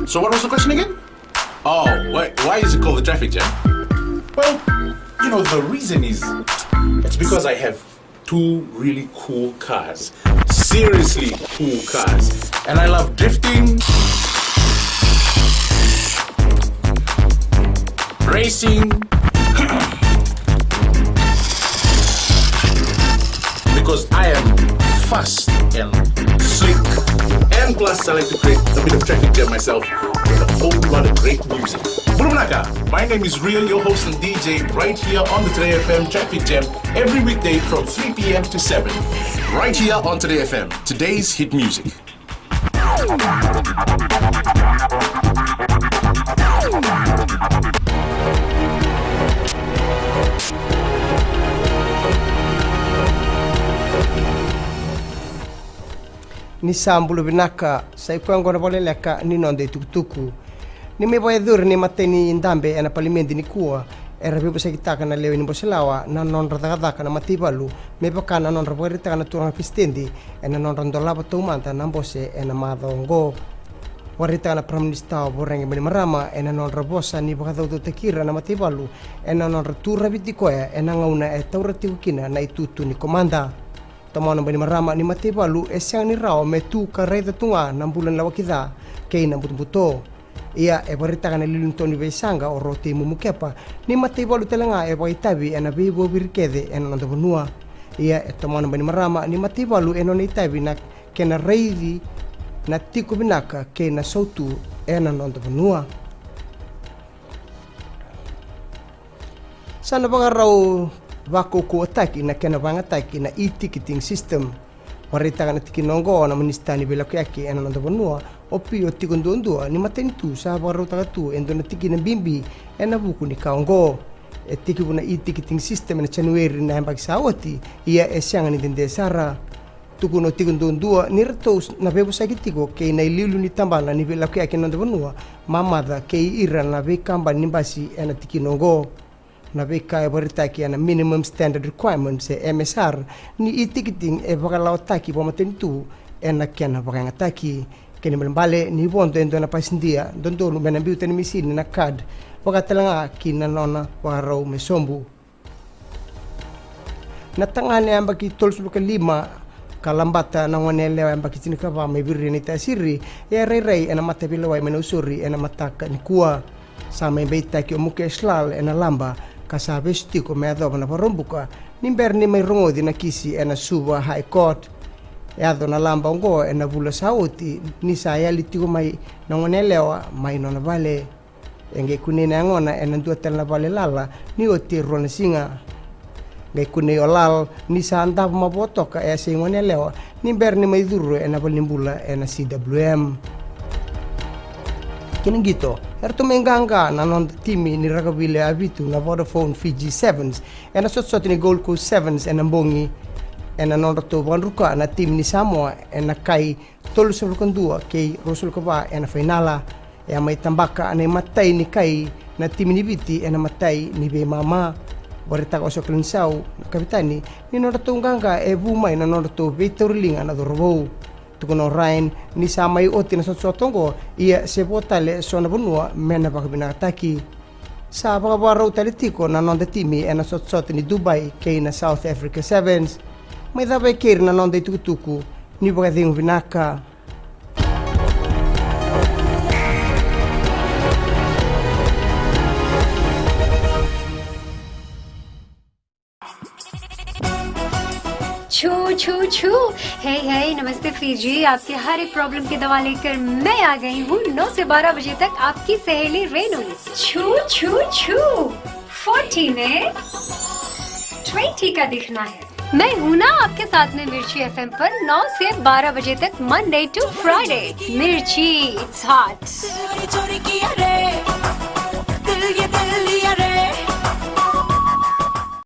So what was the question again? Oh, why is it called the traffic jam? Well, the reason is, it's because I have two really cool cars. Seriously cool cars. And I love drifting, racing, because I am fast and slick. And plus, I like to create a bit of traffic jam myself with a whole lot of great music. Bulumnaka, my name is Real, your host and DJ, right here on the Today FM Traffic Jam every weekday from 3 p.m. to 7. Right here on Today FM, today's hit music. Ni sambulu binaka sai kwango na Vakaleleka ni nonde tukutuku ni me boy dur ni mateni indambe ena palimendi ni kuwa era bebo sa kitaka na lewe ni boselawa na non radaka na matibalu me pakana non raborita na turang pistendi ena non randola to manta na bose ena madongo warita na prime minister boreng bani marama ena non rabosa ni bakado to tekira na matibalu ena non ratura bitikoya ena ngauna e taurati ukina na itutu ni komanda Tamana bani marama ni matibalu esiang ni rao me tu karai tunga na bulan lawakida kei na buto ia e barita kana liluntoni besanga o roti mumukepa ni matibalu telanga e baitabi ena bibo birkede ena nonto benua ia e tamana bani marama ni matibalu eno ni tabi na kena reidi na tiku binaka kei na sautu ena nonto benua sana bagarau Wako ko ataki na kena bangataki na e-ticketing system. Warita kana tikinongo na ministani bela kyaki ena nando bonua opio tikondondua ni matenitu sa barota tu endo na tikina bimbi ena buku ni kaongo. E tiki buna e-ticketing system na January na hambag sawati ia esyanga ni dende sara. Tukuno tikondondua ni retos na bebo sakitiko kay na ililu ni tambala ni bela kyaki nando bonua mamada kay ira na be kamba ni basi ena tikinongo. Na beka e baritaki ana minimum standard requirements e MSR ni e-ticketing e bakalau taki po matenitu e na kena bakangataki keni malambale ni bondo endo na pasindia dondo no menambiu tani misini na card bakatalanga kina nona warau mesombu na tangane ambaki tolsulu kalima kalambata na wanele ambaki tinikava mebiri ni tasiri e rei ena matebila mena usuri ena mataka ni kuwa sama beita ki omuke slal ena lamba kasabe stiko me ado na porombuka nimberni mai rongodi na kisi ena suba high court e ado na lamba ngo ena bula sauti ni saya litiko mai na ngonelewa mai nona vale enge kunene ngona ena duatel na vale lala ni oti rona singa ngai kune olal ni sanda mabotoka e se ngonelewa nimberni mai duru ena balimbula ena CWM kini gitu erto menganga na non timi ni ragabile abitu na Vodafone Fiji 7s ena sot ni Gold Coast 7s ena mbongi ena non to banruka na tim ni Samoa ena kai tolu sebelkondua kei rosul kaba ena finala e mai tambaka ane matai ni kai na tim ni biti ena matai ni be mama borita ko soklinsau kapitani ni non to nganga e bumai na non to vitorlinga na dorbo tukuno rain ni samai oti na sotongo ia se botale sona bonua mena bakabina taki sa bakabaro talitiko na non de timi ena sotsot ni Dubai kei na South Africa Sevens mai da bekir na non de tukutuku ni bakading vinaka छू छू छू हे हे नमस्ते फीजी आपके हर एक प्रॉब्लम की दवा लेकर मैं आ गई हूँ 9 से 12 बजे तक आपकी सहेली रेनू छू छू छू 40 में 20 का दिखना है मैं हूँ ना आपके साथ में मिर्ची एफएम पर 9 से 12 बजे तक मंडे टू फ्राइडे मिर्ची इट्स हॉट